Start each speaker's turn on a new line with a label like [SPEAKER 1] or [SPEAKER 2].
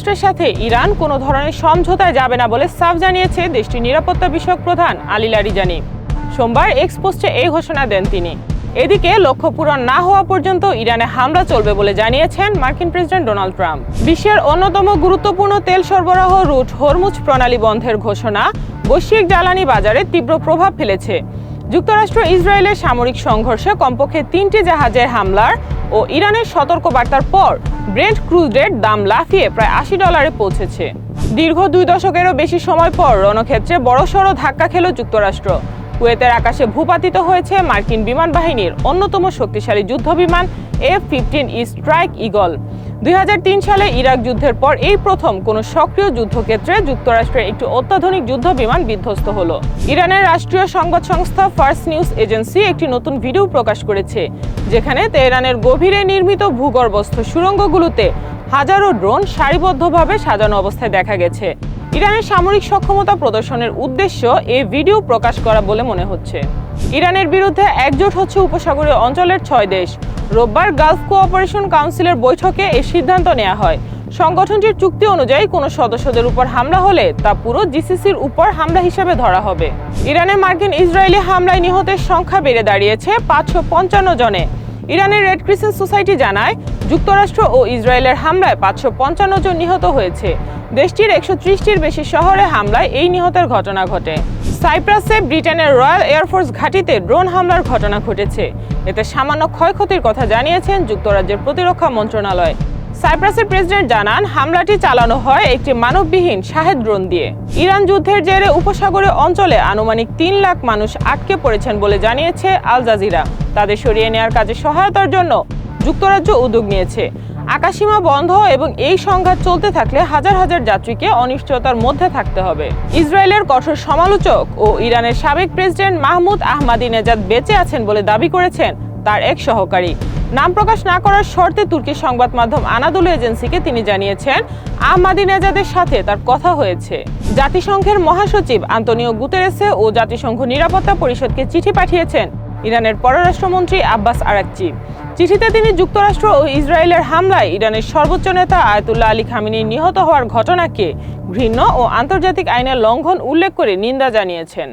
[SPEAKER 1] যুক্তরাষ্ট্রের সাথে ইরান কোনো ধরনের সমঝোতায় যাবে না বলে সাফ জানিয়েছে দেশটির নিরাপত্তা বিষয়ক প্রধান আলী লারিজানি। সোমবার এক্স পোস্টে এই ঘোষণা দেন তিনি। এদিকে লক্ষ্য পূরণ না হওয়া পর্যন্ত ইরানে হামলা চলবে বলে জানিয়েছেন মার্কিন প্রেসিডেন্ট ডোনাল্ড ট্রাম্প। বিশ্বের অন্যতম গুরুত্বপূর্ণ তেল সরবরাহ রুট হরমুজ প্রণালী বন্ধের ঘোষণা বৈশ্বিক জ্বালানি বাজারে তীব্র প্রভাব ফেলেছে। যুক্তরাষ্ট্র ইসরায়েলের সামরিক সংঘর্ষে কমপক্ষে ৩টি জাহাজের হামলার ও ইরানের সতর্কবার্তার পর ব্রেন্ট ক্রুডের দাম লাফিয়ে প্রায় $80 পৌঁছেছে। দীর্ঘ 2 দশকেরও বেশি সময় পর রণক্ষেত্রে বড়সড় ধাক্কা খেল যুক্তরাষ্ট্র। কুয়েতের আকাশে ভূপাতিত হয়েছে মার্কিন বিমান বাহিনীর অন্যতম শক্তিশালী যুদ্ধবিমান F-15E স্ট্রাইক ঈগল। 2003 সালে ইরাক যুদ্ধের পর এই প্রথম কোনো সক্রিয় যুদ্ধক্ষেত্রে যুক্তরাষ্ট্রের একটি অত্যাধুনিক যুদ্ধবিমান বিধ্বস্ত হলো। ইরানের রাষ্ট্রীয় সংবাদ সংস্থা ফার্স নিউজ এজেন্সি একটি নতুন ভিডিও প্রকাশ করেছে, যেখানে তেহরানের গভীরে নির্মিত ভূগর্ভস্থ সুড়ঙ্গগুলোতে হাজারো ড্রোন সারিবদ্ধভাবে সাজানো অবস্থায় দেখা গেছে। ইরানের সামরিক সক্ষমতা প্রদর্শনের উদ্দেশ্য এই ভিডিও প্রকাশ করা বলে মনে হচ্ছে। ইরানের বিরুদ্ধে একজোট হচ্ছে উপসাগরীয় অঞ্চলের 6 দেশ। রোববার গালফ কোঅপারেশন কাউন্সিলের বৈঠকে এই সিদ্ধান্ত নেওয়া হয়। সংগঠনটির চুক্তি অনুযায়ী কোনো সদস্যদের উপর হামলা হলে তা পুরো জিসিসির উপর হামলা হিসেবে ধরা হবে। ইরানে মার্কিন ইসরায়েলি হামলায় নিহতের সংখ্যা বেড়ে দাঁড়িয়েছে 555 জনে। ইরানের রেড ক্রিসেন্ট সোসাইটি জানায়, যুক্তরাষ্ট্র ও ইসরায়েলের হামলায় 555 জন নিহত হয়েছে। দেশটির 130টির বেশি শহরে হামলায় এই নিহতের ঘটনা ঘটে। সাইপ্রাসে ব্রিটেনের রয়্যাল এয়ারফোর্স ঘাঁটিতে ড্রোন হামলার ঘটনা ঘটেছে। এতে সামান্য ক্ষয়ক্ষতির কথা জানিয়েছেন যুক্তরাজ্যের প্রতিরক্ষা মন্ত্রণালয়। সাইপ্রাসের প্রেসিডেন্ট জানান, হামলাটি চালানো হয় একটি মানববিহীন শাহেদ ড্রোন দিয়ে। ইরান যুদ্ধের জেরে উপসাগরীয় অঞ্চলে আনুমানিক 3 লাখ মানুষ আটকে পড়েছেন বলে জানিয়েছে আল জাজিরা। তাদের সরিয়ে নেওয়ার কাজে সহায়তার জন্য যুক্তরাজ্য উদ্যোগ নিয়েছে। আকাশসীমা বন্ধ এবং এই সংঘাত চলতে থাকলে হাজার হাজার যাত্রীকে অনিশ্চয়তার মধ্যে থাকতে হবে। ইসরায়েলের কঠোর সমালোচক ও ইরানের সাবেক প্রেসিডেন্ট মাহমুদ আহমাদিনেজাদ বেঁচে আছেন বলে দাবি করেছেন তার এক সহকারী। নাম প্রকাশ না করার শর্তে তুর্কি সংবাদ মাধ্যম আনাদোলু এজেন্সিকে তিনি জানিয়েছেন, আহমাদিনেজাদের সাথে তার কথা হয়েছে। জাতিসংঘের মহাসচিব আন্তোনিও গুতেরেসে ও জাতিসংঘ নিরাপত্তা পরিষদকে চিঠি পাঠিয়েছেন ইরানের পররাষ্ট্রমন্ত্রী আব্বাস আরাকচি। চিঠিতে তিনি যুক্তরাষ্ট্র ও ইসরায়েলের হামলায় ইরানের সর্বোচ্চ নেতা আয়াতুল্লাহ আলী খামেনি নিহত হওয়ার ঘটনাকে ঘৃণ্য ও আন্তর্জাতিক আইনের লঙ্ঘন উল্লেখ করে নিন্দা জানিয়েছেন।